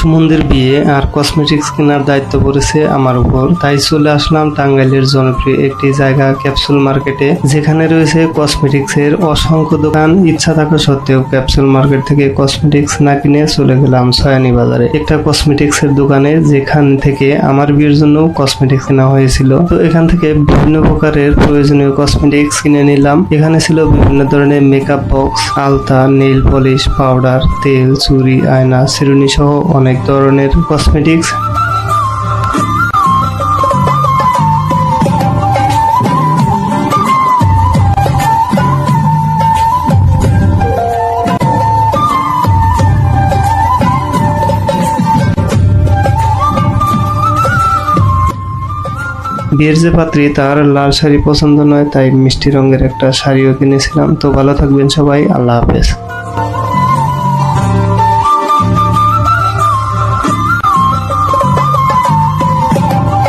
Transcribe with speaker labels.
Speaker 1: সুমনদের বিয়ে আর কসমেটিক্স কেনার দায়িত্ব পড়েছে আমার উপর, তাই চলে আসলাম টাঙ্গাইলের জনপ্রিয় একটি জায়গা ক্যাপসুল মার্কেটে, যেখানে রয়েছে কসমেটিক্স এর অসংখ্য দোকান। ইচ্ছা থাকা সত্ত্বেও ক্যাপসুল মার্কেট থেকে কসমেটিক্স না কিনে চলে গেলাম সয়ানি বাজারে একটা কসমেটিক্স এর দোকানে, যেখান থেকে আমার বিয়ের জন্য কসমেটিক্স কেনা হয়েছিল। তো এখান থেকে বিভিন্ন প্রকারের প্রয়োজনীয় কসমেটিক্স কিনে নিলাম। এখানে ছিল বিভিন্ন ধরনের মেকআপ বক্স, আলতা, নেইল পলিশ, পাউডার, তেল, চুড়ি, আয়না, চিরুনি সহ অনেক ধরনের কসমেটিক্স। বিয়ের যে পাত্রী তার লাল শাড়ি পছন্দ নয়, তাই মিষ্টি রঙের একটা শাড়িও কিনেছিলাম। তো ভালো থাকবেন সবাই, আল্লাহ হাফেজ।